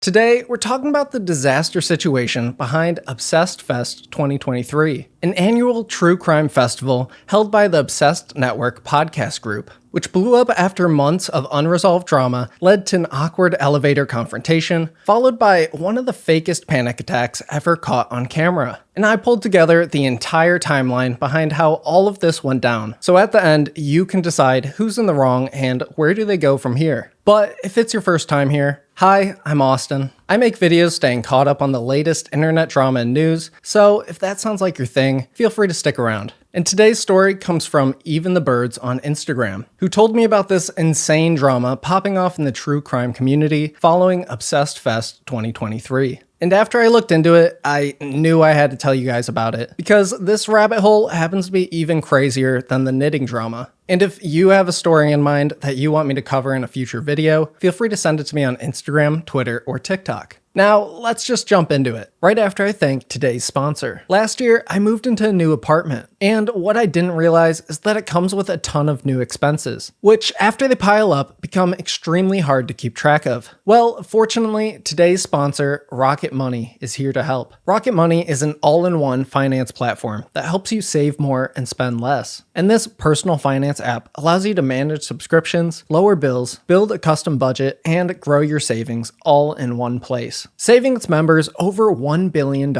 Today, we're talking about the disaster situation behind Obsessed Fest 2023, an annual true crime festival held by the Obsessed Network podcast group, which blew up after months of unresolved drama led to an awkward elevator confrontation, followed by one of the fakest panic attacks ever caught on camera. And I pulled together the entire timeline behind how all of this went down. So at the end, you can decide who's in the wrong and where do they go from here. But if it's your first time here, hi, I'm Austin. I make videos staying caught up on the latest internet drama and news, so if that sounds like your thing, feel free to stick around. And today's story comes from Even the Birds on Instagram, who told me about this insane drama popping off in the true crime community following Obsessed Fest 2023. And after I looked into it, I knew I had to tell you guys about it, because this rabbit hole happens to be even crazier than the knitting drama. And if you have a story in mind that you want me to cover in a future video, feel free to send it to me on Instagram, Twitter, or TikTok. Now, let's just jump into it, right after I thank today's sponsor. Last year, I moved into a new apartment, and what I didn't realize is that it comes with a ton of new expenses, which, after they pile up, become extremely hard to keep track of. Well, fortunately, today's sponsor, Rocket Money, is here to help. Rocket Money is an all-in-one finance platform that helps you save more and spend less. And this personal finance app allows you to manage subscriptions, lower bills, build a custom budget, and grow your savings all in one place, saving its members over $1 billion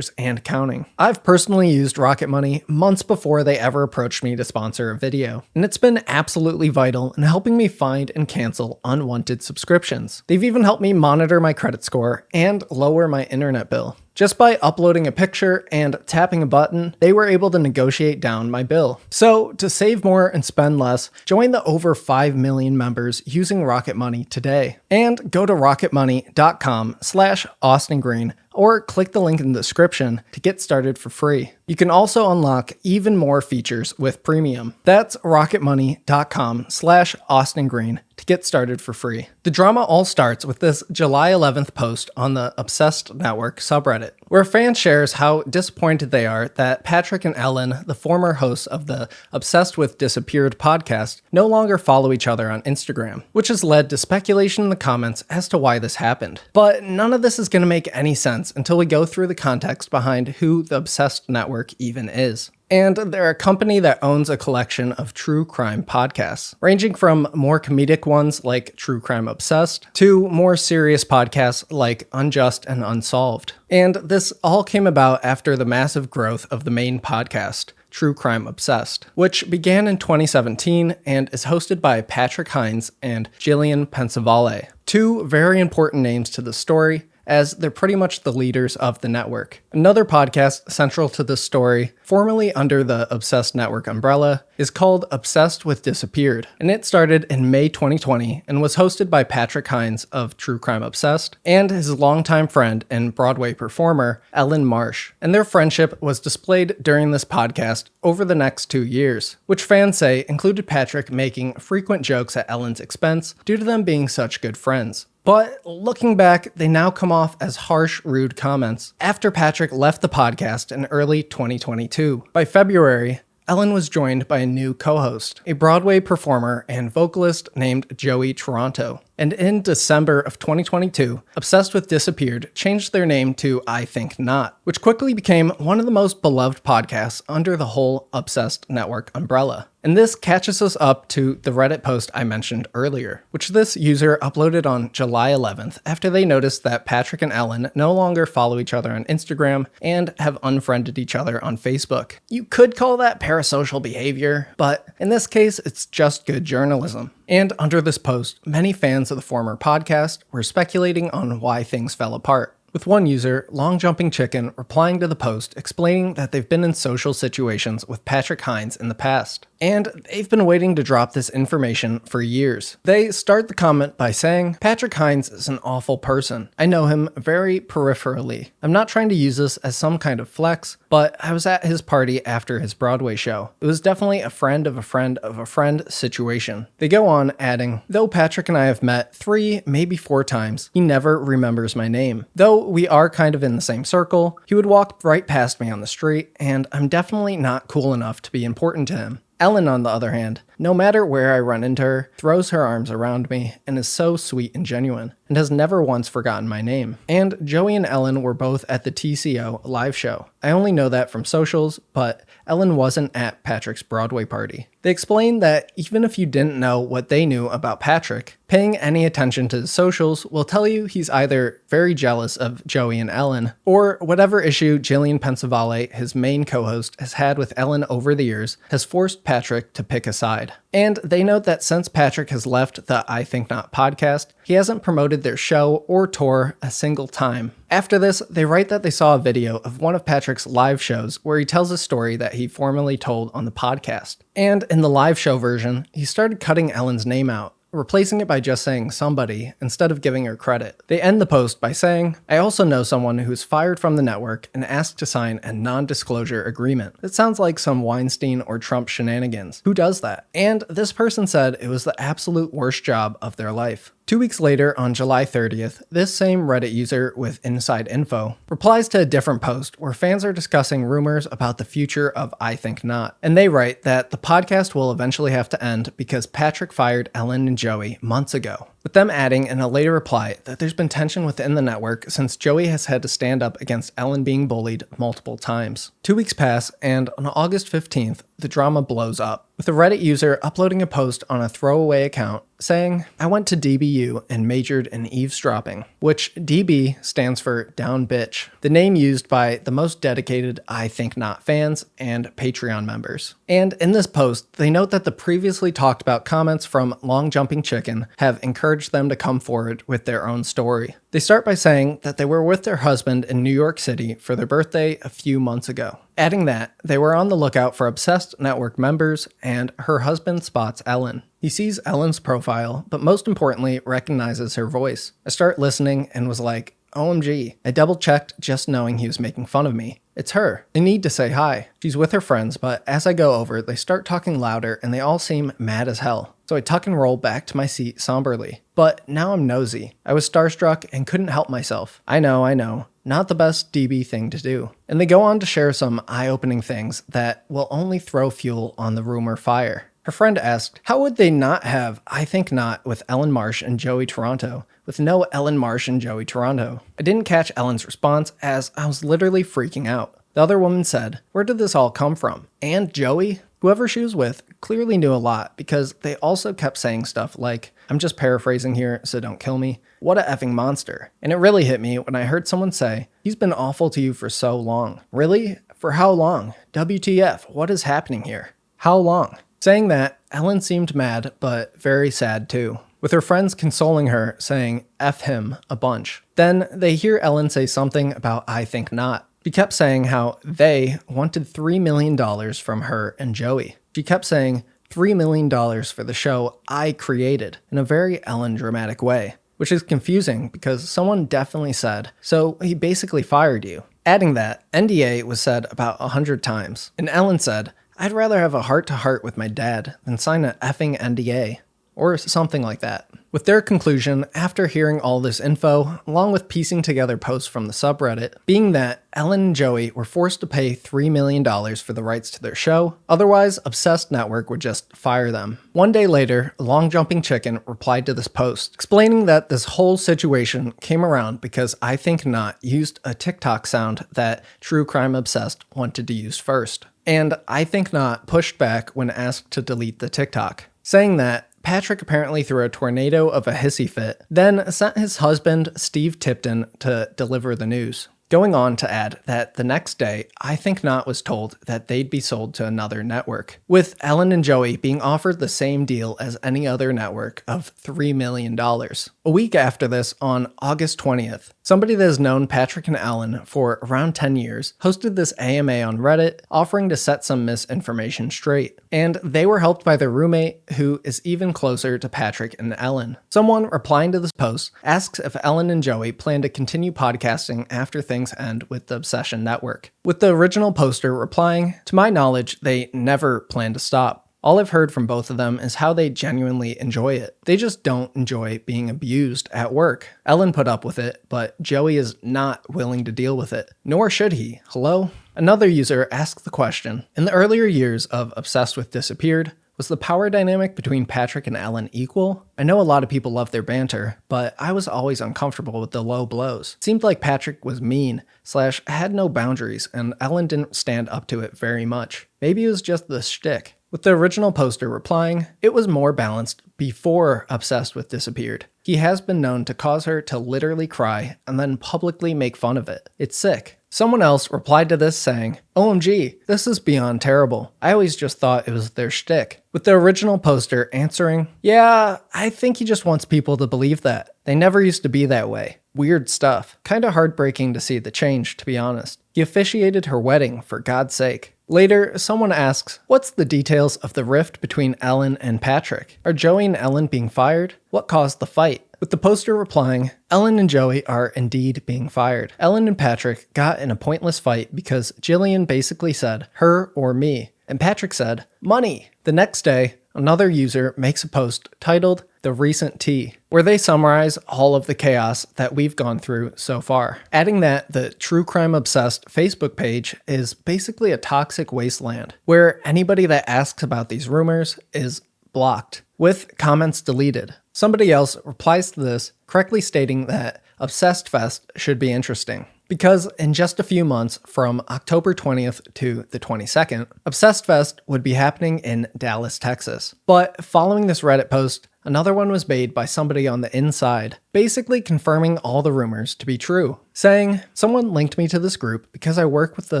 and counting. I've personally used Rocket Money months before they ever approached me to sponsor a video, and it's been absolutely vital in helping me find and cancel unwanted subscriptions. They've even helped me monitor my credit score and lower my internet bill. Just by uploading a picture and tapping a button, they were able to negotiate down my bill. So to save more and spend less, join the over 5 million members using Rocket Money today. And go to rocketmoney.com/AustinGreen or click the link in the description to get started for free. You can also unlock even more features with premium. That's rocketmoney.com/AustinGreen to get started for free. The drama all starts with this July 11th post on the Obsessed Network subreddit, where a fan shares how disappointed they are that Patrick and Ellen, the former hosts of the Obsessed with Disappeared podcast, no longer follow each other on Instagram, which has led to speculation in the comments as to why this happened. But none of this is going to make any sense until we go through the context behind who the Obsessed Network even is. And they're a company that owns a collection of true crime podcasts, ranging from more comedic ones like True Crime Obsessed to more serious podcasts like Unjust and Unsolved. And this all came about after the massive growth of the main podcast, True Crime Obsessed, which began in 2017 and is hosted by Patrick Hines and Jillian Pensavalle, two very important names to the story, as they're pretty much the leaders of the network. Another podcast central to this story, formerly under the Obsessed Network umbrella, is called Obsessed with Disappeared, and it started in May 2020 and was hosted by Patrick Hines of True Crime Obsessed and his longtime friend and Broadway performer, Ellen Marsh. And their friendship was displayed during this podcast over the next 2 years, which fans say included Patrick making frequent jokes at Ellen's expense due to them being such good friends. But looking back, they now come off as harsh, rude comments after Patrick left the podcast in early 2022. By February, Ellen was joined by a new co-host, a Broadway performer and vocalist named Joey Taranto. And in December of 2022, Obsessed with Disappeared changed their name to I Think Not, which quickly became one of the most beloved podcasts under the whole Obsessed Network umbrella. And this catches us up to the Reddit post I mentioned earlier, which this user uploaded on July 11th after they noticed that Patrick and Ellen no longer follow each other on Instagram and have unfriended each other on Facebook. You could call that parasocial behavior, but in this case, it's just good journalism. And under this post, many fans of the former podcast were speculating on why things fell apart, with one user, Long Jumping Chicken, replying to the post explaining that they've been in social situations with Patrick Hines in the past, and they've been waiting to drop this information for years. They start the comment by saying, Patrick Hines is an awful person. I know him very peripherally. I'm not trying to use this as some kind of flex, but I was at his party after his Broadway show. It was definitely a friend of a friend of a friend situation. They go on, adding, though Patrick and I have met 3, maybe 4 times, he never remembers my name. Though we are kind of in the same circle, he would walk right past me on the street, and I'm definitely not cool enough to be important to him. Ellen, on the other hand, no matter where I run into her, throws her arms around me, and is so sweet and genuine, and has never once forgotten my name. And Joey and Ellen were both at the TCO live show. I only know that from socials, but Ellen wasn't at Patrick's Broadway party. They explained that even if you didn't know what they knew about Patrick, paying any attention to his socials will tell you he's either very jealous of Joey and Ellen, or whatever issue Jillian Pensavalle, his main co-host, has had with Ellen over the years, has forced Patrick to pick a side. And they note that since Patrick has left the I Think Not podcast, he hasn't promoted their show or tour a single time. After this, they write that they saw a video of one of Patrick's live shows where he tells a story that he formerly told on the podcast. And in the live show version, he started cutting Ellen's name out, replacing it by just saying somebody instead of giving her credit. They end the post by saying, I also know someone who's fired from the network and asked to sign a non-disclosure agreement. It sounds like some Weinstein or Trump shenanigans. Who does that? And this person said it was the absolute worst job of their life. 2 weeks later, on July 30th, this same Reddit user with inside info replies to a different post where fans are discussing rumors about the future of I Think Not. And they write that the podcast will eventually have to end because Patrick fired Ellen and Joey months ago, with them adding in a later reply that there's been tension within the network since Joey has had to stand up against Ellen being bullied multiple times. 2 weeks pass, and on August 15th, the drama blows up, with a Reddit user uploading a post on a throwaway account saying, I went to DBU and majored in eavesdropping, which DB stands for down bitch, the name used by the most dedicated I Think Not fans and Patreon members. And in this post, they note that the previously talked about comments from Long Jumping Chicken have encouraged them to come forward with their own story. They start by saying that they were with their husband in New York City for their birthday a few months ago, adding that they were on the lookout for Obsessed Network members and her husband spots Ellen. He sees Ellen's profile, but most importantly recognizes her voice. I start listening and was like, OMG. I double checked just knowing he was making fun of me. It's her. I need to say hi. She's with her friends, but as I go over, they start talking louder and they all seem mad as hell. So I tuck and roll back to my seat somberly. But now I'm nosy. I was starstruck and couldn't help myself. I know. Not the best DB thing to do. And they go on to share some eye-opening things that will only throw fuel on the rumor fire. Her friend asked, how would they not have I Think Not with Ellen Marsh and Joey Taranto, with no Ellen Marsh and Joey Taranto? I didn't catch Ellen's response as I was literally freaking out. The other woman said, where did this all come from? And Joey? Whoever she was with clearly knew a lot because they also kept saying stuff like, I'm just paraphrasing here, so don't kill me. What a effing monster. And it really hit me when I heard someone say, he's been awful to you for so long. Really? For how long? WTF, what is happening here? How long? Saying that, Ellen seemed mad, but very sad too, with her friends consoling her, saying, F him, a bunch. Then they hear Ellen say something about I Think Not. She kept saying how they wanted $3 million from her and Joey. She kept saying, $3 million for the show I created, in a very Ellen dramatic way, which is confusing because someone definitely said, so he basically fired you. Adding that, NDA was said about 100 times, and Ellen said, I'd rather have a heart-to-heart with my dad than sign an effing NDA, or something like that. With their conclusion, after hearing all this info, along with piecing together posts from the subreddit, being that Ellen and Joey were forced to pay $3 million for the rights to their show, otherwise Obsessed Network would just fire them. One day later, Long Jumping Chicken replied to this post, explaining that this whole situation came around because I Think Not used a TikTok sound that True Crime Obsessed wanted to use first. And I Think Not pushed back when asked to delete the TikTok, saying that Patrick apparently threw a tornado of a hissy fit, then sent his husband, Steve Tipton, to deliver the news. Going on to add that the next day, I Think Not was told that they'd be sold to another network, with Ellen and Joey being offered the same deal as any other network of $3 million. A week after this, on August 20th, somebody that has known Patrick and Ellen for around 10 years hosted this AMA on Reddit, offering to set some misinformation straight. And they were helped by their roommate, who is even closer to Patrick and Ellen. Someone replying to this post asks if Ellen and Joey plan to continue podcasting after things end with the Obsession Network, with the original poster replying, to my knowledge, they never plan to stop. All I've heard from both of them is how they genuinely enjoy it. They just don't enjoy being abused at work. Ellen put up with it, but Joey is not willing to deal with it. Nor should he. Hello? Another user asked the question, in the earlier years of Obsessed with Disappeared, Was the power dynamic between Patrick and Ellen equal? I know a lot of people love their banter, but I was always uncomfortable with the low blows. It seemed like Patrick was mean, / had no boundaries, and Ellen didn't stand up to it very much. Maybe it was just the shtick. With the original poster replying, it was more balanced before Obsessed with disappeared. He has been known to cause her to literally cry and then publicly make fun of it. It's sick. Someone else replied to this saying, "OMG, this is beyond terrible. I always just thought it was their shtick." With the original poster answering, "Yeah, I think he just wants people to believe that. They never used to be that way. Weird stuff. Kinda heartbreaking to see the change, to be honest. He officiated her wedding, for God's sake." Later, someone asks, what's the details of the rift between Ellen and Patrick? Are Joey and Ellen being fired? What caused the fight? With the poster replying, Ellen and Joey are indeed being fired. Ellen and Patrick got in a pointless fight because Jillian basically said, her or me, and Patrick said, money. The next day, another user makes a post titled, The Recent Tea, where they summarize all of the chaos that we've gone through so far, adding that the True Crime Obsessed Facebook page is basically a toxic wasteland, where anybody that asks about these rumors is blocked, with comments deleted. Somebody else replies to this, correctly stating that Obsessed Fest should be interesting. Because in just a few months, from October 20th to the 22nd, Obsessed Fest would be happening in Dallas, Texas. But following this Reddit post, another one was made by somebody on the inside, basically confirming all the rumors to be true, saying, someone linked me to this group because I work with the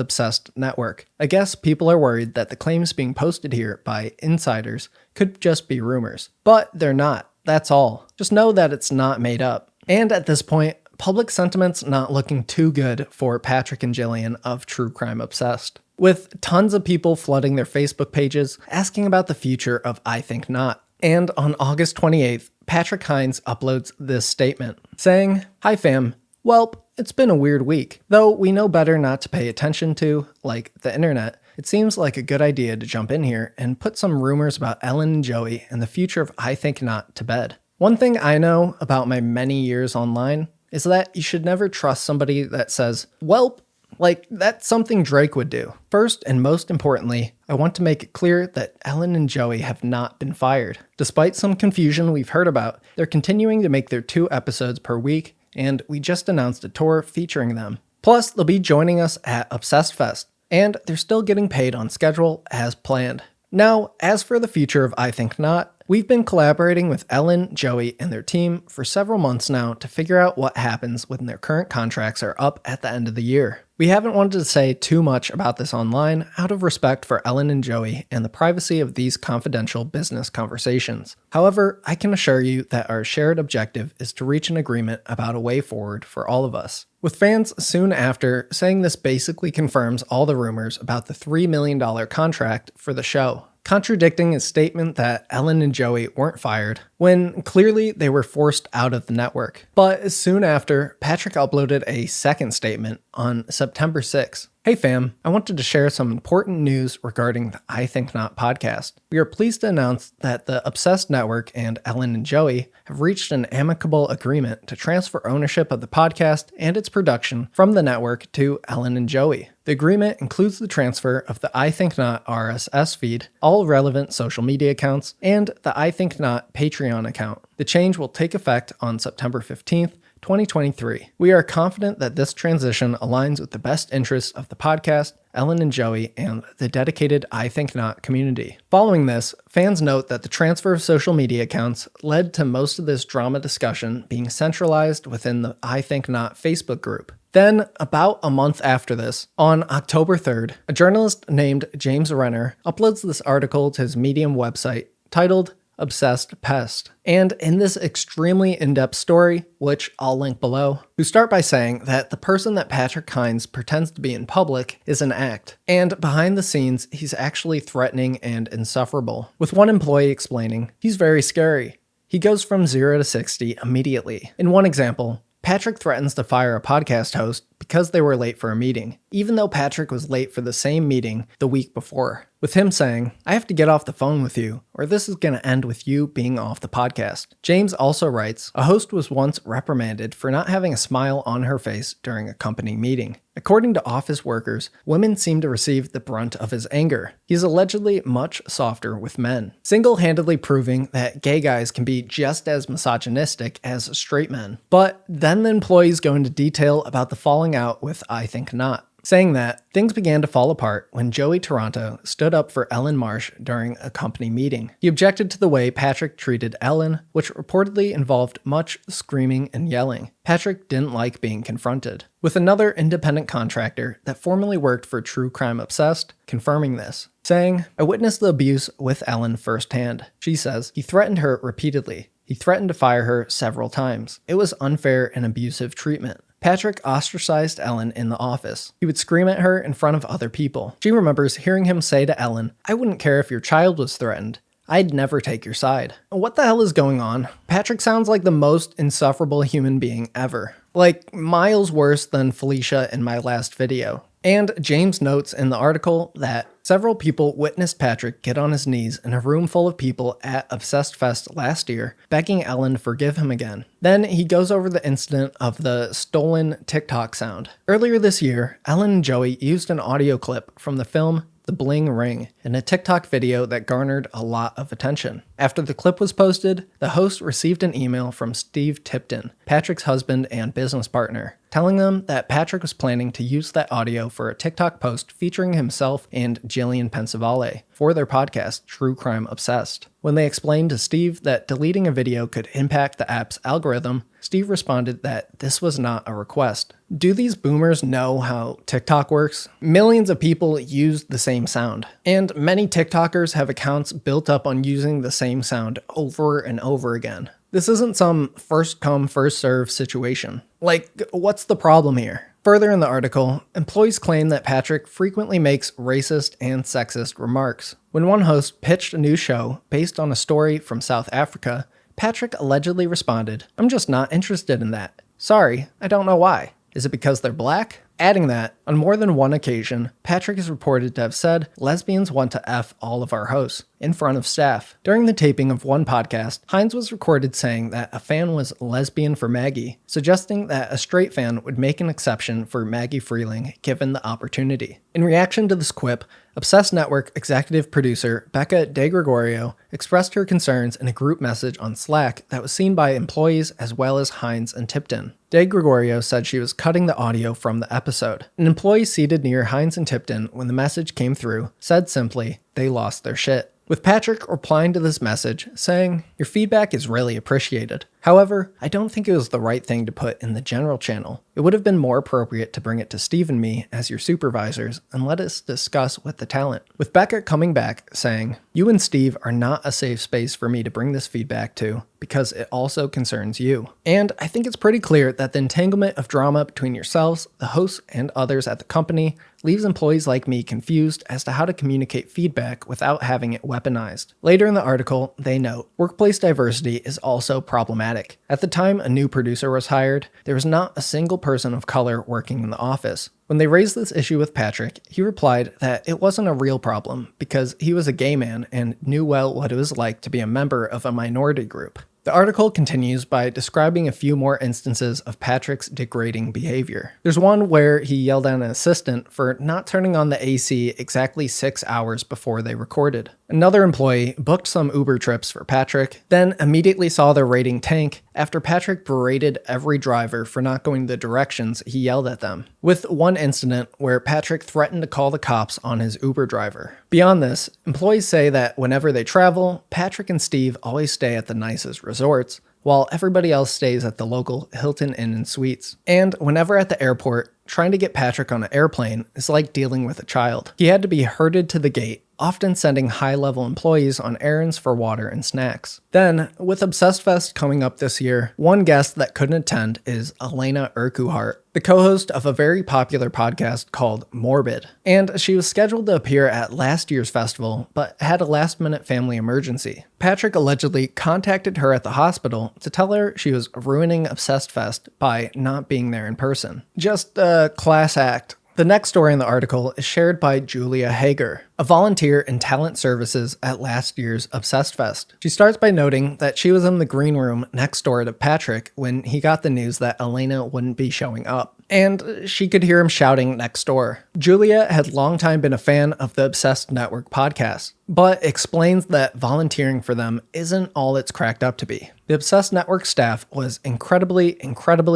Obsessed network. I guess people are worried that the claims being posted here by insiders could just be rumors. But they're not. That's all. Just know that it's not made up. And at this point, public sentiment's not looking too good for Patrick and Jillian of True Crime Obsessed, with tons of people flooding their Facebook pages asking about the future of I Think Not. And on August 28th, Patrick Hines uploads this statement, saying, Hi fam, welp, it's been a weird week. Though we know better not to pay attention to, like the internet, it seems like a good idea to jump in here and put some rumors about Ellen and Joey and the future of I Think Not to bed. One thing I know about my many years online is that you should never trust somebody that says, welp, like that's something Drake would do. First and most importantly, I want to make it clear that Ellen and Joey have not been fired. Despite some confusion we've heard about, they're continuing to make their 2 episodes per week, and we just announced a tour featuring them. Plus, they'll be joining us at Obsessed Fest, and they're still getting paid on schedule as planned. Now, as for the future of I Think Not, we've been collaborating with Ellen, Joey, and their team for several months now to figure out what happens when their current contracts are up at the end of the year. We haven't wanted to say too much about this online out of respect for Ellen and Joey and the privacy of these confidential business conversations. However, I can assure you that our shared objective is to reach an agreement about a way forward for all of us. With fans soon after saying this basically confirms all the rumors about the $3 million contract for the show, contradicting his statement that Ellen and Joey weren't fired, when clearly they were forced out of the network. But soon after, Patrick uploaded a second statement on September 6th. Hey fam, I wanted to share some important news regarding the I Think Not podcast. We are pleased to announce that the Obsessed Network and Ellen and Joey have reached an amicable agreement to transfer ownership of the podcast and its production from the network to Ellen and Joey. The agreement includes the transfer of the I Think Not RSS feed, all relevant social media accounts, and the I Think Not Patreon account. The change will take effect on September 15th, 2023. We are confident that this transition aligns with the best interests of the podcast, Ellen and Joey, and the dedicated I Think Not community. Following this, fans note that the transfer of social media accounts led to most of this drama discussion being centralized within the I Think Not Facebook group. Then, about a month after this, on October 3rd, a journalist named James Renner uploads this article to his Medium website titled Obsessed Pest. And in this extremely in-depth story, which I'll link below, we start by saying that the person that Patrick Hines pretends to be in public is an act, and behind the scenes, he's actually threatening and insufferable, with one employee explaining, he's very scary. He goes from 0 to 60 immediately. In one example, Patrick threatens to fire a podcast host because they were late for a meeting, even though Patrick was late for the same meeting the week before. with him saying, "I have to get off the phone with you, or this is going to end with you being off the podcast." James also writes, a host was once reprimanded for not having a smile on her face during a company meeting. According to office workers, women seem to receive the brunt of his anger. He's allegedly much softer with men, single-handedly proving that gay guys can be just as misogynistic as straight men. But then the employees go into detail about the falling out with I think not, saying that things began to fall apart when Joey Taranto stood up for Ellen Marsh during a company meeting. He objected to the way Patrick treated Ellen, which reportedly involved much screaming and yelling. Patrick didn't like being confronted, with another independent contractor that formerly worked for True Crime Obsessed confirming this, saying, "I witnessed the abuse with Ellen firsthand." She says, "He threatened her repeatedly. He threatened to fire her several times. It was unfair and abusive treatment." Patrick ostracized Ellen in the office. He would scream at her in front of other people. She remembers hearing him say to Ellen, "I wouldn't care if your child was threatened. I'd never take your side." What the hell is going on? Patrick sounds like the most insufferable human being ever. Like, miles worse than Felicia in my last video. And James notes in the article that several people witnessed Patrick get on his knees in a room full of people at Obsessed Fest last year, begging Ellen to forgive him again. Then he goes over the incident of the stolen TikTok sound. Earlier this year, Ellen and Joey used an audio clip from the film The Bling Ring in a TikTok video that garnered a lot of attention. After the clip was posted, the host received an email from Steve Tipton, Patrick's husband and business partner, telling them that Patrick was planning to use that audio for a TikTok post featuring himself and Jillian Pensavalle for their podcast, True Crime Obsessed. When they explained to Steve that deleting a video could impact the app's algorithm, Steve responded that this was not a request. Do these boomers know how TikTok works? Millions of people use the same sound, and many TikTokers have accounts built up on using the same sound over and over again. This isn't some first come, first serve situation. Like, what's the problem here? Further in the article, employees claim that Patrick frequently makes racist and sexist remarks. When one host pitched a new show based on a story from South Africa, Patrick allegedly responded, "I'm just not interested in that. Sorry, I don't know why. Is it because they're black?" Adding that, on more than one occasion, Patrick is reported to have said, "Lesbians want to F all of our hosts," in front of staff. During the taping of one podcast, Hines was recorded saying that a fan was lesbian for Maggie, suggesting that a straight fan would make an exception for Maggie Freeling given the opportunity. In reaction to this quip, Obsessed Network executive producer Becca De Gregorio expressed her concerns in a group message on Slack that was seen by employees as well as Hines and Tipton. De Gregorio said she was cutting the audio from the episode. An employee seated near Hines and Tipton when the message came through said simply, "They lost their shit." With Patrick replying to this message, saying, "Your feedback is really appreciated. However, I don't think it was the right thing to put in the general channel. It would have been more appropriate to bring it to Steve and me as your supervisors and let us discuss with the talent." With Becca coming back saying, "You and Steve are not a safe space for me to bring this feedback to because it also concerns you." And I think it's pretty clear that the entanglement of drama between yourselves, the hosts, and others at the company leaves employees like me confused as to how to communicate feedback without having it weaponized. Later in the article, they note, workplace diversity is also problematic. At the time a new producer was hired, there was not a single person of color working in the office. When they raised this issue with Patrick, he replied that it wasn't a real problem because he was a gay man and knew well what it was like to be a member of a minority group. The article continues by describing a few more instances of Patrick's degrading behavior. There's one where he yelled at an assistant for not turning on the AC exactly 6 hours before they recorded. Another employee booked some Uber trips for Patrick, then immediately saw their rating tank after Patrick berated every driver for not going the directions he yelled at them, with one incident where Patrick threatened to call the cops on his Uber driver. Beyond this, employees say that whenever they travel, Patrick and Steve always stay at the nicest resorts, while everybody else stays at the local Hilton Inn and Suites. And whenever at the airport, trying to get Patrick on an airplane is like dealing with a child. He had to be herded to the gate, often sending high-level employees on errands for water and snacks. Then, with Obsessed Fest coming up this year, one guest that couldn't attend is Elena Urquhart, the co-host of a very popular podcast called Morbid. And she was scheduled to appear at last year's festival, but had a last-minute family emergency. Patrick allegedly contacted her at the hospital to tell her she was ruining Obsessed Fest by not being there in person. Just a class act. The next story in the article is shared by Julia Hager. a volunteer in talent services at last year's Obsessed Fest. She starts by noting that she was in the green room next door to Patrick when he got the news that Elena wouldn't be showing up, and she could hear him shouting next door. Julia had long time been a fan of the Obsessed Network podcast, but explains that volunteering for them isn't all it's cracked up to be. The Obsessed Network staff was incredibly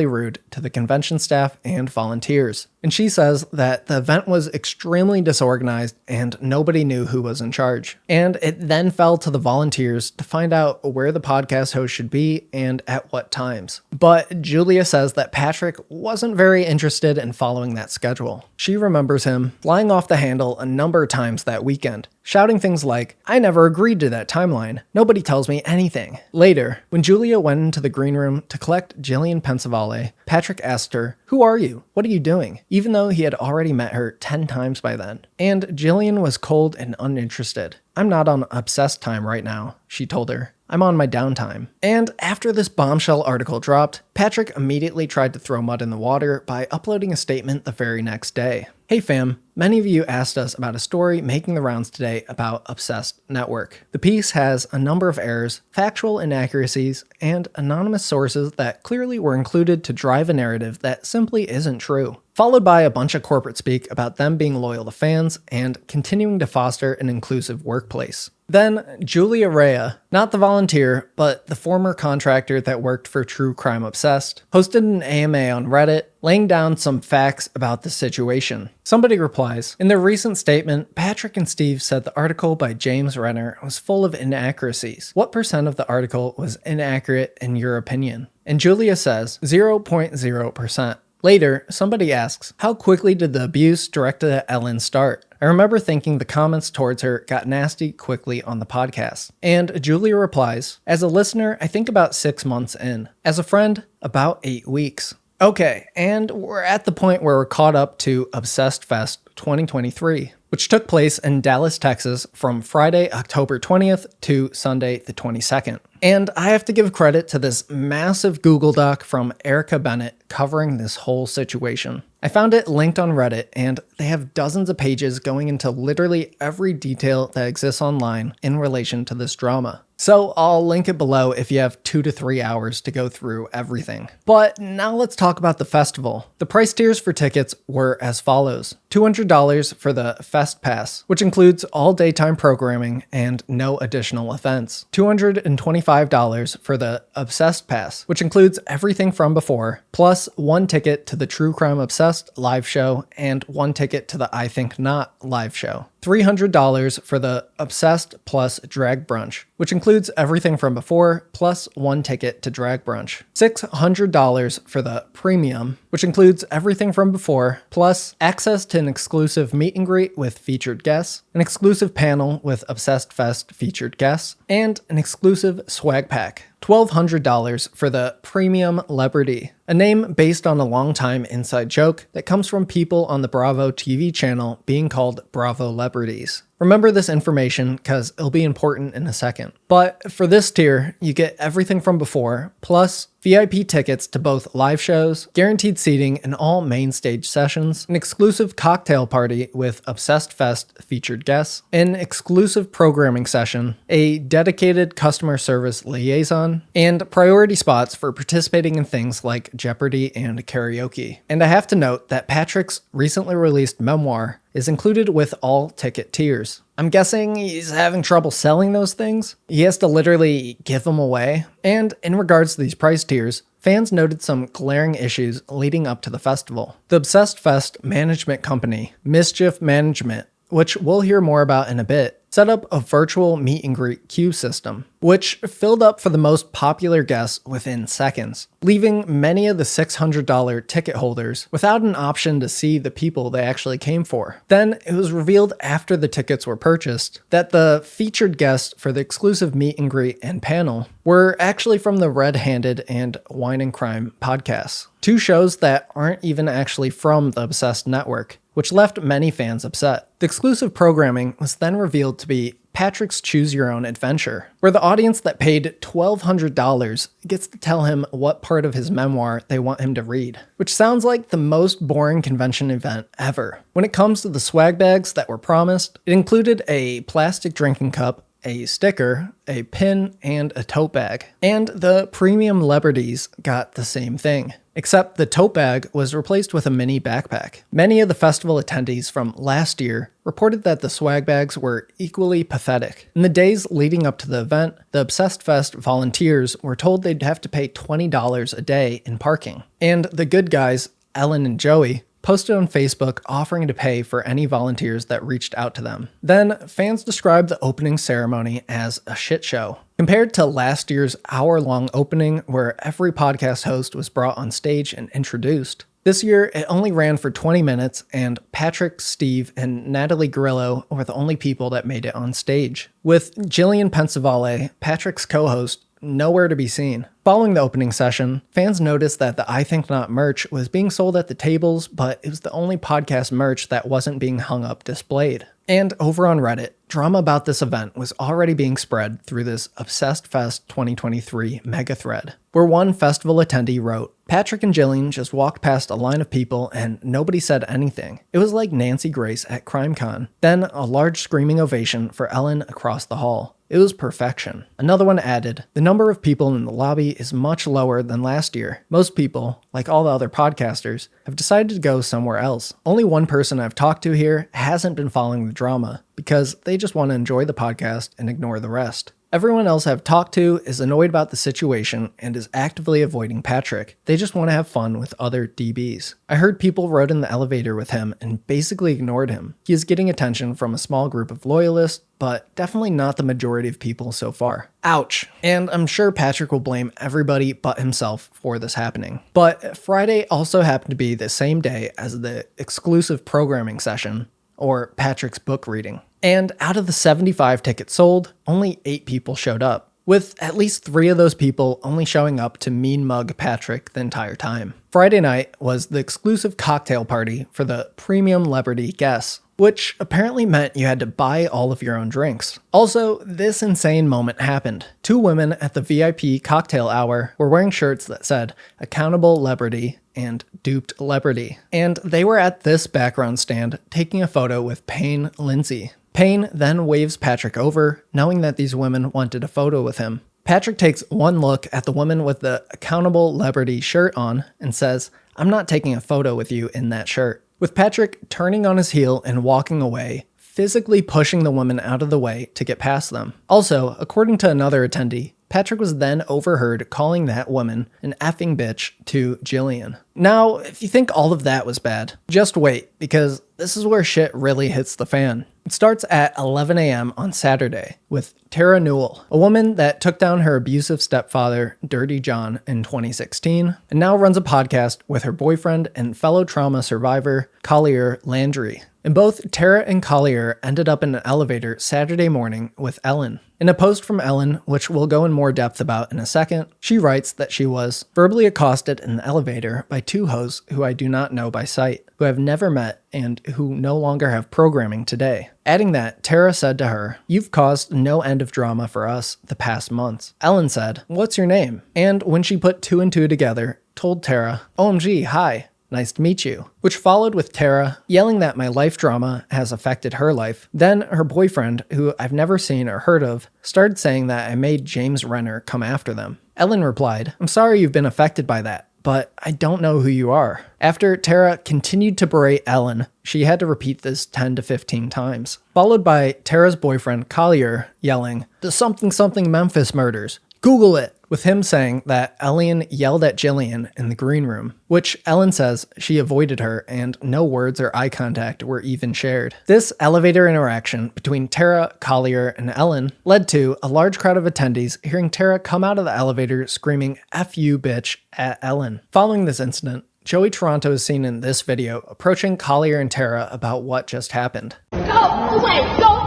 rude to the convention staff and volunteers. And she says that the event was extremely disorganized and nobody knew who was in charge. And it then fell to the volunteers to find out where the podcast host should be and at what times. But Julia says that Patrick wasn't very interested in following that schedule. She remembers him flying off the handle a number of times that weekend, shouting things like, "I never agreed to that timeline. Nobody tells me anything." Later, when Julia went into the green room to collect Jillian Pensavalle, Patrick asked her, "Who are you? What are you doing?" Even though he had already met her 10 times by then. And Jillian was cold and uninterested. "I'm not on obsessed time right now," she told her. "I'm on my downtime." And after this bombshell article dropped, Patrick immediately tried to throw mud in the water by uploading a statement the very next day. "Hey fam, many of you asked us about a story making the rounds today about Obsessed Network. The piece has a number of errors, factual inaccuracies, and anonymous sources that clearly were included to drive a narrative that simply isn't true." Followed by a bunch of corporate speak about them being loyal to fans and continuing to foster an inclusive workplace. Then Julia Rhea, not the volunteer, but the former contractor that worked for True Crime Obsessed, hosted an AMA on Reddit, laying down some facts about the situation. Somebody replies, "In their recent statement, Patrick and Steve said the article by James Renner was full of inaccuracies. What % of the article was inaccurate in your opinion?" And Julia says 0.0%. Later, somebody asks, "How quickly did the abuse directed at Ellen start?" I remember thinking the comments towards her got nasty quickly on the podcast. And Julia replies, "As a listener, I think about 6 months in. As a friend, about 8 weeks. Okay, and we're at the point where we're caught up to Obsessed Fest 2023, which took place in Dallas, Texas from Friday, October 20th to Sunday, the 22nd. And I have to give credit to this massive Google Doc from Erica Bennett covering this whole situation. I found it linked on Reddit, and they have dozens of pages going into literally every detail that exists online in relation to this drama. So I'll link it below if you have 2 to 3 hours to go through everything. But now let's talk about the festival. The price tiers for tickets were as follows. $200 for the Fest Pass, which includes all daytime programming and no additional events. $225 for the Obsessed Pass, which includes everything from before, plus 1 ticket to the True Crime Obsessed live show and 1 ticket to the I Think Not live show. $300 for the Obsessed plus Drag Brunch, which includes everything from before, plus 1 ticket to Drag Brunch. $600 for the Premium, which includes everything from before, plus access to an exclusive meet and greet with featured guests, an exclusive panel with Obsessed Fest featured guests, and an exclusive swag pack. $1,200 for the Premium Leberty, a name based on a long-time inside joke that comes from people on the Bravo TV channel being called Bravo Leberties. Remember this information because it'll be important in a second. But for this tier, you get everything from before, plus VIP tickets to both live shows, guaranteed seating in all main stage sessions, an exclusive cocktail party with Obsessed Fest featured guests, an exclusive programming session, a dedicated customer service liaison, and priority spots for participating in things like Jeopardy and karaoke. And I have to note that Patrick's recently released memoir is included with all ticket tiers. I'm guessing he's having trouble selling those things. He has to literally give them away. And in regards to these price tiers, fans noted some glaring issues leading up to the festival. The Obsessed Fest management company, Mischief Management, which we'll hear more about in a bit, set up a virtual meet and greet queue system, which filled up for the most popular guests within seconds, leaving many of the $600 ticket holders without an option to see the people they actually came for. Then it was revealed after the tickets were purchased that the featured guests for the exclusive meet and greet and panel were actually from the Red Handed and Wine and Crime podcasts, 2 shows that aren't even actually from the Obsessed Network, which left many fans upset. The exclusive programming was then revealed to be Patrick's Choose Your Own Adventure, where the audience that paid $1,200 gets to tell him what part of his memoir they want him to read, which sounds like the most boring convention event ever. When it comes to the swag bags that were promised, it included a plastic drinking cup, a sticker, a pin, and a tote bag. And the premium celebrities got the same thing, except the tote bag was replaced with a mini backpack. Many of the festival attendees from last year reported that the swag bags were equally pathetic. In the days leading up to the event, the Obsessed Fest volunteers were told they'd have to pay $20 a day in parking. And the good guys, Ellen and Joey, posted on Facebook offering to pay for any volunteers that reached out to them. Then, fans described the opening ceremony as a shit show. Compared to last year's hour-long opening where every podcast host was brought on stage and introduced, this year it only ran for 20 minutes and Patrick, Steve, and Natalie Grillo were the only people that made it on stage. With Jillian Pensavalle, Patrick's co-host, nowhere to be seen. Following the opening session, fans noticed that the I Think Not merch was being sold at the tables, but it was the only podcast merch that wasn't being hung up displayed. And over on Reddit, drama about this event was already being spread through this Obsessed Fest 2023 mega thread, where one festival attendee wrote, "Patrick and Jillian just walked past a line of people and nobody said anything. It was like Nancy Grace at CrimeCon. Then a large screaming ovation for Ellen across the hall. It was perfection." Another one added, "The number of people in the lobby is much lower than last year. Most people, like all the other podcasters, have decided to go somewhere else. Only one person I've talked to here hasn't been following the drama because they just want to enjoy the podcast and ignore the rest. Everyone else I've talked to is annoyed about the situation and is actively avoiding Patrick. They just want to have fun with other DBs. I heard people rode in the elevator with him and basically ignored him. He is getting attention from a small group of loyalists, but definitely not the majority of people so far." Ouch. And I'm sure Patrick will blame everybody but himself for this happening. But Friday also happened to be the same day as the exclusive programming session, or Patrick's book reading. And out of the 75 tickets sold, only 8 people showed up, with at least 3 of those people only showing up to mean mug Patrick the entire time. Friday night was the exclusive cocktail party for the premium celebrity guests, which apparently meant you had to buy all of your own drinks. Also, this insane moment happened. 2 women at the VIP cocktail hour were wearing shirts that said "Accountable Celebrity" and "Duped Celebrity," and they were at this background stand taking a photo with Payne Lindsay. Payne then waves Patrick over, knowing that these women wanted a photo with him. Patrick takes one look at the woman with the Accountable Celebrity shirt on and says, "I'm not taking a photo with you in that shirt." With Patrick turning on his heel and walking away, physically pushing the woman out of the way to get past them. Also, according to another attendee, Patrick was then overheard calling that woman an effing bitch to Jillian. Now, if you think all of that was bad, just wait, because this is where shit really hits the fan. It starts at 11 a.m. on Saturday with Terra Newell, a woman that took down her abusive stepfather, Dirty John, in 2016, and now runs a podcast with her boyfriend and fellow trauma survivor, Collier Landry. And both Terra and Collier ended up in an elevator Saturday morning with Ellen. In a post from Ellen, which we'll go in more depth about in a second, she writes that she was verbally accosted in the elevator by 2 hosts who I do not know by sight, who I've never met, and who no longer have programming today. Adding that, Terra said to her, "You've caused no end of drama for us the past months." Ellen said, "What's your name?" And when she put 2 and 2 together, told Terra, "OMG, hi. Nice to meet you," which followed with Terra yelling that my life drama has affected her life. Then her boyfriend, who I've never seen or heard of, started saying that I made James Renner come after them. Ellen replied, "I'm sorry you've been affected by that, but I don't know who you are." After Terra continued to berate Ellen, she had to repeat this 10 to 15 times, followed by Terra's boyfriend Collier yelling, "The something something Memphis murders. Google it," with him saying that Ellen yelled at Jillian in the green room, which Ellen says she avoided her and no words or eye contact were even shared. This elevator interaction between Terra, Collier, and Ellen led to a large crowd of attendees hearing Terra come out of the elevator screaming "F you, bitch" at Ellen. Following this incident, Joey Taranto is seen in this video approaching Collier and Terra about what just happened. Go away, no,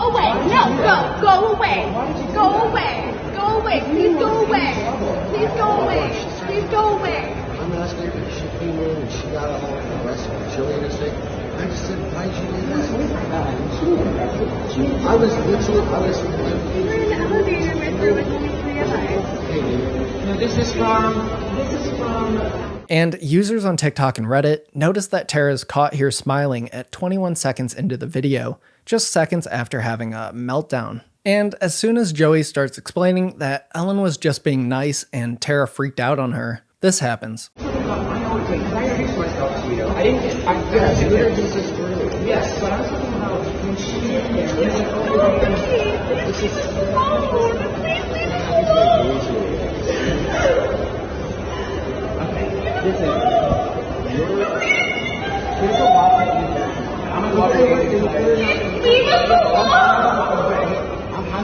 go away, go away, go away, please go away, please go away, please go away. I'm asking her if she came in and she got a hold of the rest of Jillian and say, I just said, why'd you leave that? I was literally, We were in the elevator with there was only 3 of us. no, this is from. And users on TikTok and Reddit noticed that Terra is caught here smiling at 21 seconds into the video, just seconds after having a meltdown. And as soon as Joey starts explaining that Ellen was just being nice and Terra freaked out on her, this happens. Can I introduce myself to you? I didn't. Yes, you introduced us earlier. Yes, but I'm talking about when she came there. This is. Okay, listen. There's a lot that you do. I'm gonna walk away because I'm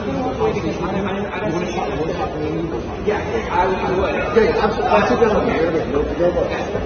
gonna walk away because I don't want to talk. Yeah, I would. Good. I'm so good. Okay.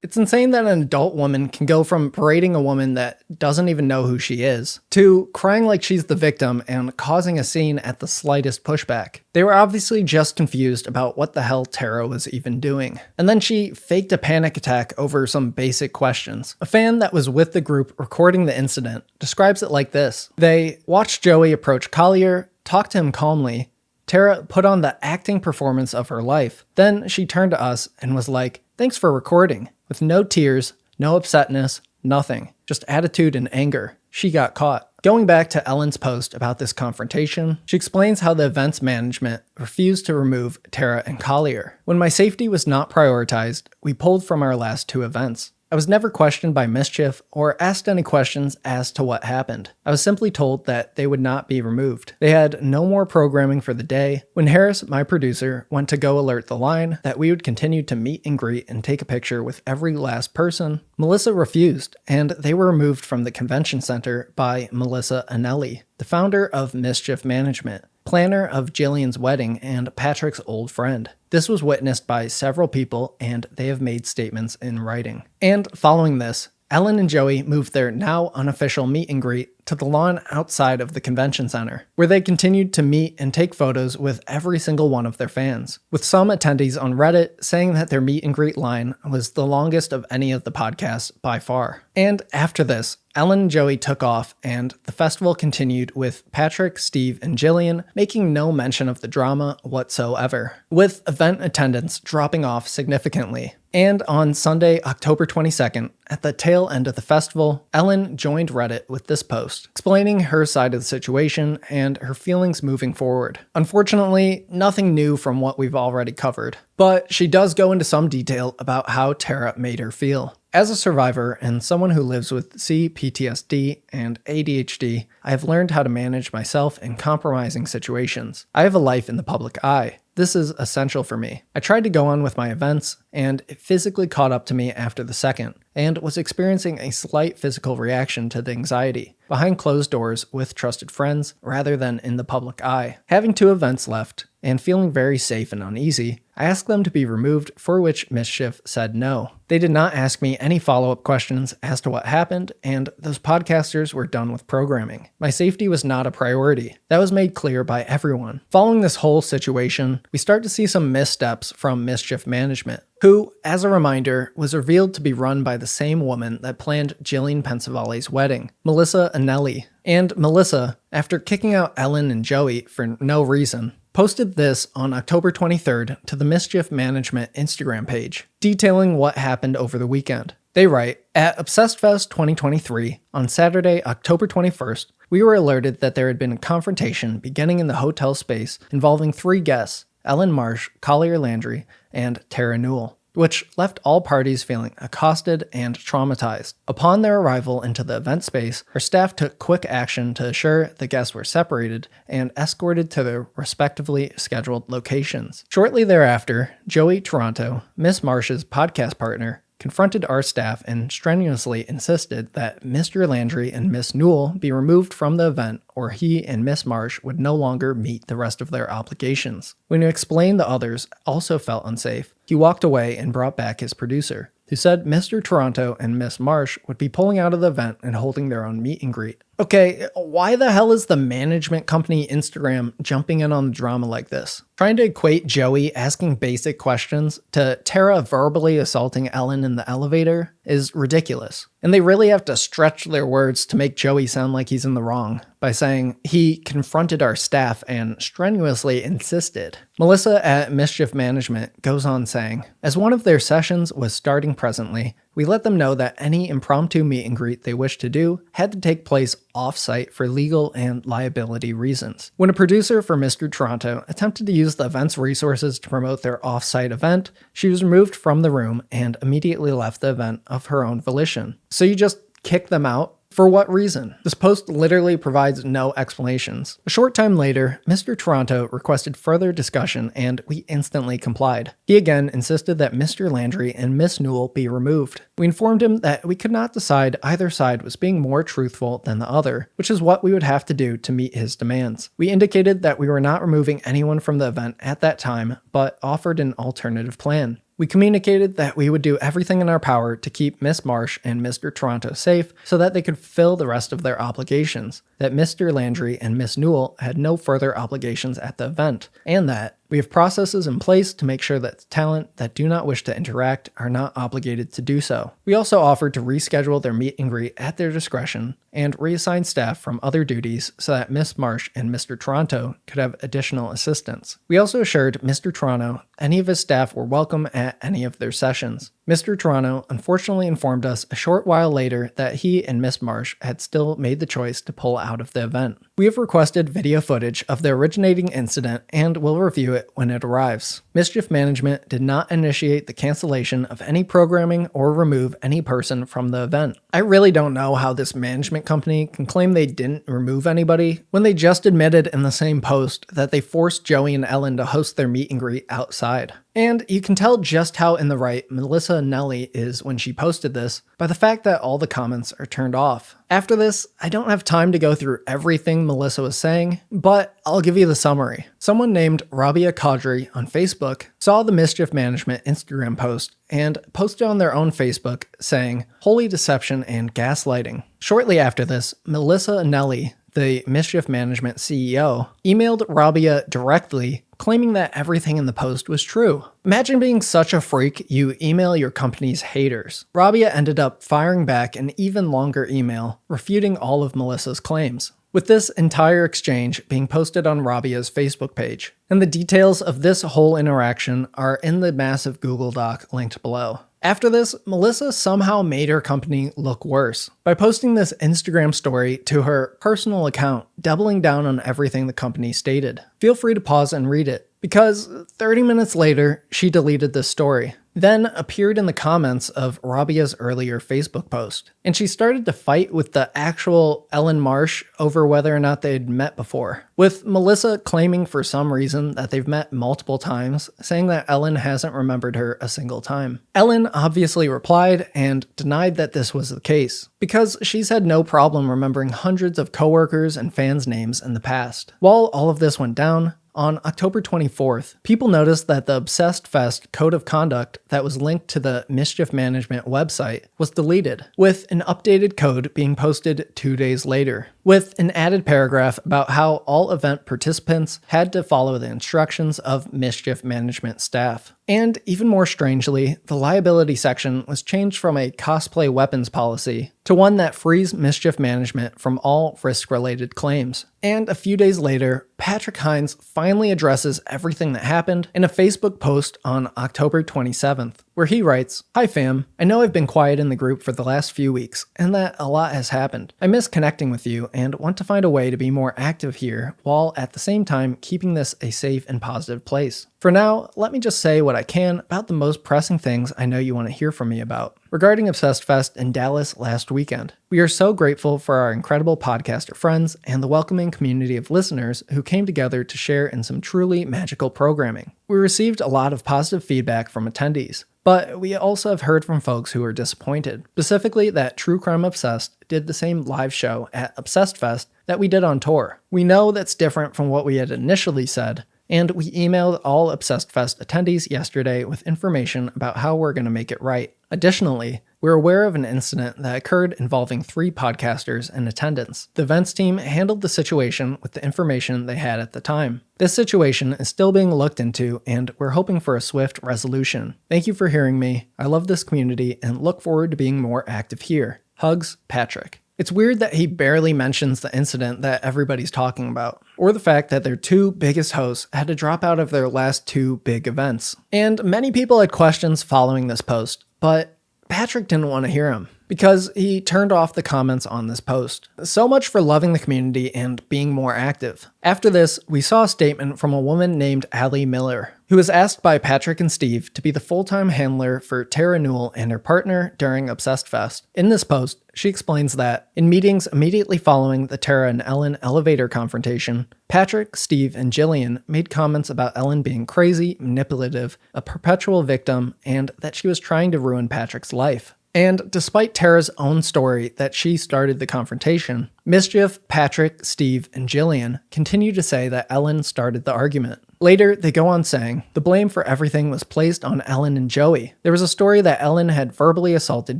It's insane that an adult woman can go from berating a woman that doesn't even know who she is, to crying like she's the victim and causing a scene at the slightest pushback. They were obviously just confused about what the hell Terra was even doing. And then she faked a panic attack over some basic questions. A fan that was with the group recording the incident describes it like this. They watched Joey approach Collier, talk to him calmly. Terra put on the acting performance of her life. Then she turned to us and was like, "Thanks for recording." With no tears, no upsetness, nothing. Just attitude and anger. She got caught. Going back to Ellen's post about this confrontation, she explains how the events management refused to remove Terra and Collier. When my safety was not prioritized, we pulled from our last 2 events. I was never questioned by Mischief or asked any questions as to what happened. I was simply told that they would not be removed. They had no more programming for the day. When Harris, my producer, went to go alert the line that we would continue to meet and greet and take a picture with every last person, Melissa refused, and they were removed from the convention center by Melissa Anelli, the founder of Mischief Management, planner of Jillian's wedding and Patrick's old friend. This was witnessed by several people, and they have made statements in writing. And following this, Ellen and Joey moved their now unofficial meet and greet to the lawn outside of the convention center, where they continued to meet and take photos with every single one of their fans, with some attendees on Reddit saying that their meet and greet line was the longest of any of the podcasts by far. And after this, Ellen and Joey took off, and the festival continued with Patrick, Steve, and Jillian making no mention of the drama whatsoever, with event attendance dropping off significantly. And on Sunday, October 22nd, at the tail end of the festival, Ellen joined Reddit with this post, explaining her side of the situation and her feelings moving forward. Unfortunately, nothing new from what we've already covered, but she does go into some detail about how Terra made her feel. As a survivor and someone who lives with CPTSD and ADHD, I have learned how to manage myself in compromising situations. I have a life in the public eye. This is essential for me. I tried to go on with my events, and it physically caught up to me after the second, and was experiencing a slight physical reaction to the anxiety, behind closed doors with trusted friends, rather than in the public eye. Having 2 events left, and feeling very safe and uneasy, I asked them to be removed, for which Mischief said no. They did not ask me any follow-up questions as to what happened, and those podcasters were done with programming. My safety was not a priority. That was made clear by everyone. Following this whole situation, we start to see some missteps from Mischief Management, who, as a reminder, was revealed to be run by the same woman that planned Jillian Pensavale's wedding, Melissa Anelli. And Melissa, after kicking out Ellen and Joey for no reason, posted this on October 23rd to the Mischief Management Instagram page, detailing what happened over the weekend. They write, "At Obsessed Fest 2023, on Saturday, October 21st, we were alerted that there had been a confrontation beginning in the hotel space involving 3 guests, Ellen Marsh, Collier Landry, and Terra Newell, which left all parties feeling accosted and traumatized. Upon their arrival into the event space, our staff took quick action to assure the guests were separated and escorted to their respectively scheduled locations. Shortly thereafter, Joey Taranto, Miss Marsh's podcast partner, confronted our staff and strenuously insisted that Mr. Landry and Miss Newell be removed from the event, or he and Miss Marsh would no longer meet the rest of their obligations. When he explained the others also felt unsafe, he walked away and brought back his producer, who said Mr. Taranto and Miss Marsh would be pulling out of the event and holding their own meet and greet. Okay, why the hell is the management company Instagram jumping in on the drama like this? Trying to equate Joey asking basic questions to Terra verbally assaulting Ellen in the elevator is ridiculous. And they really have to stretch their words to make Joey sound like he's in the wrong by saying he confronted our staff and strenuously insisted. Melissa at Mischief Management goes on saying, as one of their sessions was starting presently, we let them know that any impromptu meet and greet they wished to do had to take place off-site for legal and liability reasons. When a producer for Mr. Taranto attempted to use the event's resources to promote their off-site event, she was removed from the room and immediately left the event of her own volition. So you just kick them out? For what reason? This post literally provides no explanations. A short time later, Mr. Taranto requested further discussion and we instantly complied. He again insisted that Mr. Landry and Miss Newell be removed. We informed him that we could not decide either side was being more truthful than the other, which is what we would have to do to meet his demands. We indicated that we were not removing anyone from the event at that time, but offered an alternative plan. We communicated that we would do everything in our power to keep Miss Marsh and Mr. Taranto safe so that they could fulfill the rest of their obligations, that Mr. Landry and Miss Newell had no further obligations at the event, and that we have processes in place to make sure that talent that do not wish to interact are not obligated to do so. We also offered to reschedule their meet and greet at their discretion and reassign staff from other duties so that Miss Marsh and Mr. Taranto could have additional assistance. We also assured Mr. Taranto any of his staff were welcome at any of their sessions. Mr. Taranto unfortunately informed us a short while later that he and Miss Marsh had still made the choice to pull out of the event. We have requested video footage of the originating incident and will review it when it arrives. Mischief Management did not initiate the cancellation of any programming or remove any person from the event. I really don't know how this management company can claim they didn't remove anybody when they just admitted in the same post that they forced Joey and Ellen to host their meet and greet outside. And you can tell just how in the right Melissa Nelly is when she posted this by the fact that all the comments are turned off. After this, I don't have time to go through everything Melissa was saying, but I'll give you the summary. Someone named Rhea AMA on Facebook saw the Mischief Management Instagram post and posted on their own Facebook saying, "Holy deception and gaslighting." Shortly after this, Melissa Nelly, the Mischief Management CEO, emailed Rhea directly claiming that everything in the post was true. Imagine being such a freak you email your company's haters. Rhea ended up firing back an even longer email refuting all of Melissa's claims, with this entire exchange being posted on Rhea's Facebook page. And the details of this whole interaction are in the massive Google Doc linked below. After this, Melissa somehow made her company look worse by posting this Instagram story to her personal account, doubling down on everything the company stated. Feel free to pause and read it, because 30 minutes later, she deleted this story, then appeared in the comments of Rhea's earlier Facebook post. And she started to fight with the actual Ellen Marsh over whether or not they'd met before, with Melissa claiming for some reason that they've met multiple times, saying that Ellen hasn't remembered her a single time. Ellen obviously replied and denied that this was the case, because she's had no problem remembering hundreds of coworkers and fans' names in the past. While all of this went down, on October 24th, people noticed that the Obsessed Fest code of conduct that was linked to the Mischief Management website was deleted, with an updated code being posted 2 days later, with an added paragraph about how all event participants had to follow the instructions of Mischief Management staff. And even more strangely, the liability section was changed from a cosplay weapons policy to one that frees Mischief Management from all risk-related claims. And a few days later, Patrick Hines finally addresses everything that happened in a Facebook post on October 27th, where he writes, "Hi fam, I know I've been quiet in the group for the last few weeks, and that a lot has happened. I miss connecting with you and want to find a way to be more active here, while at the same time keeping this a safe and positive place. For now, let me just say what I can about the most pressing things I know you want to hear from me about. Regarding Obsessed Fest in Dallas last weekend, we are so grateful for our incredible podcaster friends and the welcoming community of listeners who came together to share in some truly magical programming. We received a lot of positive feedback from attendees, but we also have heard from folks who are disappointed, specifically that True Crime Obsessed did the same live show at Obsessed Fest that we did on tour. We know that's different from what we had initially said, and we emailed all Obsessed Fest attendees yesterday with information about how we're going to make it right. Additionally, we're aware of an incident that occurred involving 3 podcasters in attendance. The events team handled the situation with the information they had at the time. This situation is still being looked into, and we're hoping for a swift resolution. Thank you for hearing me. I love this community and look forward to being more active here. Hugs, Patrick. It's weird that he barely mentions the incident that everybody's talking about, or the fact that their 2 biggest hosts had to drop out of their last 2 big events. And many people had questions following this post, but Patrick didn't want to hear him because he turned off the comments on this post. So much for loving the community and being more active. After this, we saw a statement from a woman named Allie Miller, who was asked by Patrick and Steve to be the full-time handler for Terra, Newell, and her partner during Obsessed Fest. In this post, she explains that in meetings immediately following the Terra and Ellen elevator confrontation, Patrick, Steve, and Jillian made comments about Ellen being crazy, manipulative, a perpetual victim, and that she was trying to ruin Patrick's life. And despite Terra's own story that she started the confrontation, Mischief, Patrick, Steve, and Jillian continue to say that Ellen started the argument. Later, they go on saying, the blame for everything was placed on Ellen and Joey. There was a story that Ellen had verbally assaulted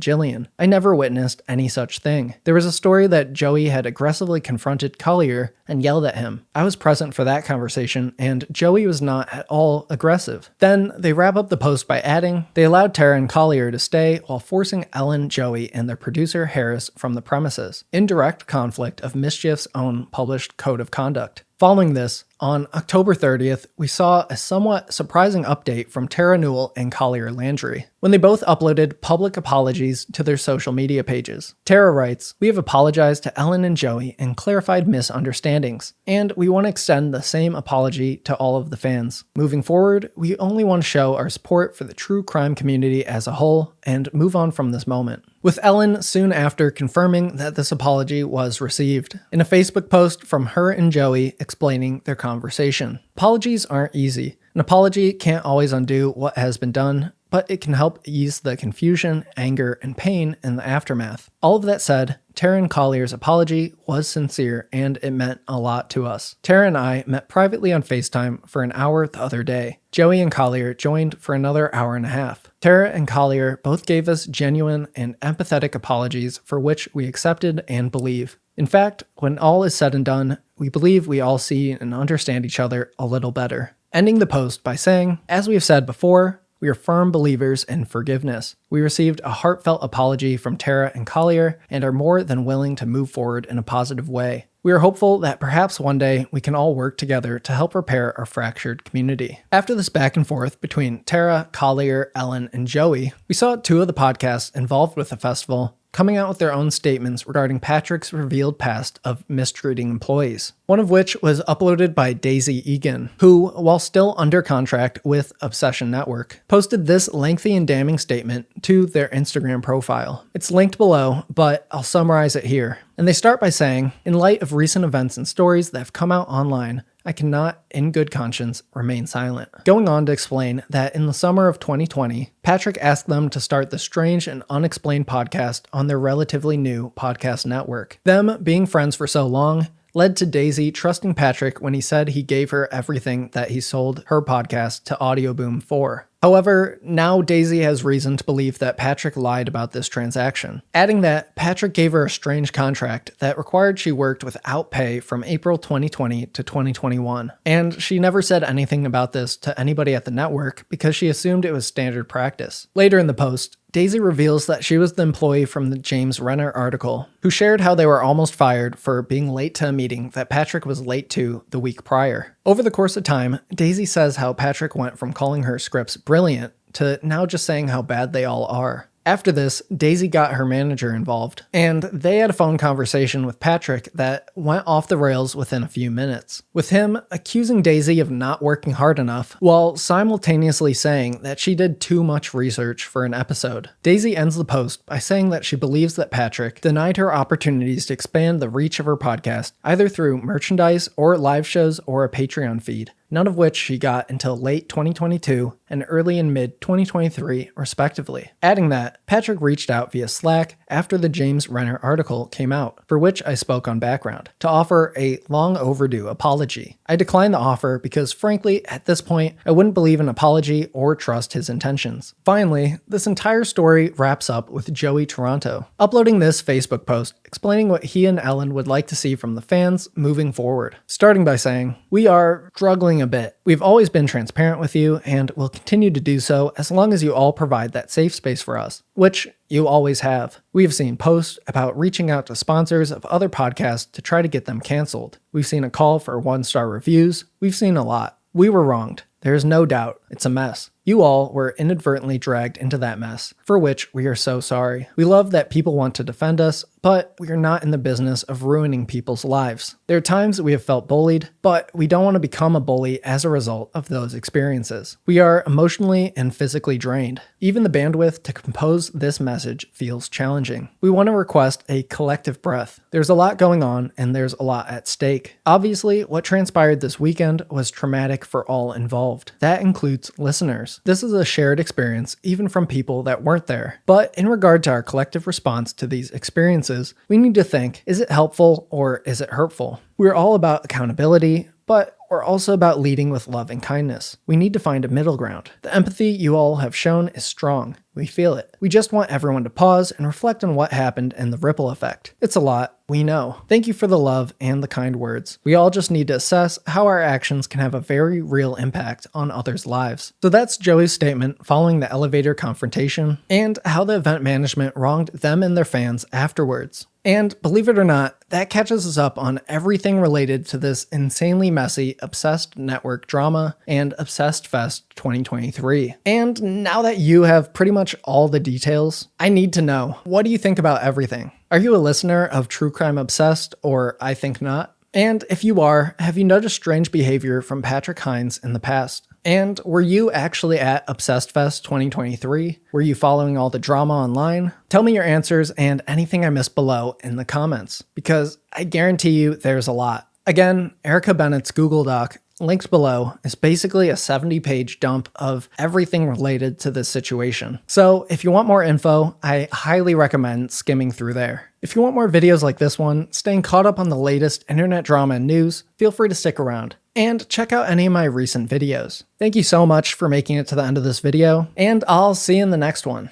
Jillian. I never witnessed any such thing. There was a story that Joey had aggressively confronted Collier and yelled at him. I was present for that conversation, and Joey was not at all aggressive. Then, they wrap up the post by adding, they allowed Terra and Collier to stay while forcing Ellen, Joey, and their producer Harris from the premises, in direct conflict of Mischief's own published code of conduct. Following this, on October 30th, we saw a somewhat surprising update from Terra Newell and Collier Landry, when they both uploaded public apologies to their social media pages. Terra writes, we have apologized to Ellen and Joey and clarified misunderstandings, and we want to extend the same apology to all of the fans. Moving forward, we only want to show our support for the true crime community as a whole and move on from this moment. With Ellen soon after confirming that this apology was received, in a Facebook post from her and Joey explaining their conversation. Apologies aren't easy. An apology can't always undo what has been done, but it can help ease the confusion, anger, and pain in the aftermath. All of that said, Terra and Collier's apology was sincere and it meant a lot to us. Terra and I met privately on FaceTime for an hour the other day. Joey and Collier joined for another hour and a half. Terra and Collier both gave us genuine and empathetic apologies for which we accepted and believe. In fact, when all is said and done, we believe we all see and understand each other a little better. Ending the post by saying, as we have said before, we are firm believers in forgiveness. We received a heartfelt apology from Terra and Collier and are more than willing to move forward in a positive way. We are hopeful that perhaps one day we can all work together to help repair our fractured community. After this back and forth between Terra, Collier, Ellen, and Joey, we saw 2 of the podcasts involved with the festival coming out with their own statements regarding Patrick's revealed past of mistreating employees, one of which was uploaded by Daisy Eagan, who, while still under contract with Obsession Network, posted this lengthy and damning statement to their Instagram profile. It's linked below, but I'll summarize it here. And they start by saying, in light of recent events and stories that have come out online, I cannot, in good conscience, remain silent. Going on to explain that in the summer of 2020, Patrick asked them to start the strange and unexplained podcast on their relatively new podcast network. Them being friends for so long led to Daisy trusting Patrick when he said he gave her everything that he sold her podcast to Audioboom for. However, now Daisy has reason to believe that Patrick lied about this transaction, adding that Patrick gave her a strange contract that required she worked without pay from April 2020 to 2021, and she never said anything about this to anybody at the network because she assumed it was standard practice. Later in the post, Daisy reveals that she was the employee from the James Renner article, who shared how they were almost fired for being late to a meeting that Patrick was late to the week prior. Over the course of time, Daisy says how Patrick went from calling her scripts brilliant to now just saying how bad they all are. After this, Daisy got her manager involved, and they had a phone conversation with Patrick that went off the rails within a few minutes, with him accusing Daisy of not working hard enough, while simultaneously saying that she did too much research for an episode. Daisy ends the post by saying that she believes that Patrick denied her opportunities to expand the reach of her podcast, either through merchandise or live shows or a Patreon feed. none of which she got until late 2022 and early and mid 2023, respectively. Adding that, Patrick reached out via Slack after the James Renner article came out, for which I spoke on Background, to offer a long overdue apology. I declined the offer because, frankly, at this point, I wouldn't believe an apology or trust his intentions. Finally, this entire story wraps up with Joey Taranto uploading this Facebook post explaining what he and Ellen would like to see from the fans moving forward, starting by saying, "We are struggling a bit. We've always been transparent with you and will continue to do so as long as you all provide that safe space for us, which you always have. We have seen posts about reaching out to sponsors of other podcasts to try to get them canceled. We've seen a call for 1-star reviews. We've seen a lot. We were wronged. There is no doubt. It's a mess. You all were inadvertently dragged into that mess, for which we are so sorry. We love that people want to defend us, but we are not in the business of ruining people's lives. There are times we have felt bullied, but we don't want to become a bully as a result of those experiences. We are emotionally and physically drained. Even the bandwidth to compose this message feels challenging. We want to request a collective breath. There's a lot going on, and there's a lot at stake. Obviously, what transpired this weekend was traumatic for all involved. That includes listeners. This is a shared experience, even from people that weren't there. But in regard to our collective response to these experiences, we need to think, is it helpful or is it hurtful? We're all about accountability, but we're also about leading with love and kindness. We need to find a middle ground. The empathy you all have shown is strong. We feel it. We just want everyone to pause and reflect on what happened and the ripple effect. It's a lot, we know. Thank you for the love and the kind words. We all just need to assess how our actions can have a very real impact on others' lives. So that's Joey's statement following the elevator confrontation, and how the event management wronged them and their fans afterwards. And believe it or not, that catches us up on everything related to this insanely messy Obsessed Network drama and Obsessed Fest 2023. And now that you have pretty much all the details, I need to know, what do you think about everything? Are you a listener of True Crime Obsessed, or I Think Not? And if you are, have you noticed strange behavior from Patrick Hines in the past? And were you actually at Obsessed Fest 2023? Were you following all the drama online? Tell me your answers and anything I missed below in the comments, because I guarantee you there's a lot. Again, Erica Bennett's Google Doc, linked below, is basically a 70-page dump of everything related to this situation. So if you want more info, I highly recommend skimming through there. If you want more videos like this one, staying caught up on the latest internet drama and news, feel free to stick around. And check out any of my recent videos. Thank you so much for making it to the end of this video, and I'll see you in the next one.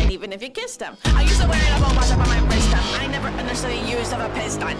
Even if you kissed them, I used to wear it up on my wrist. I never understood the use of a piston.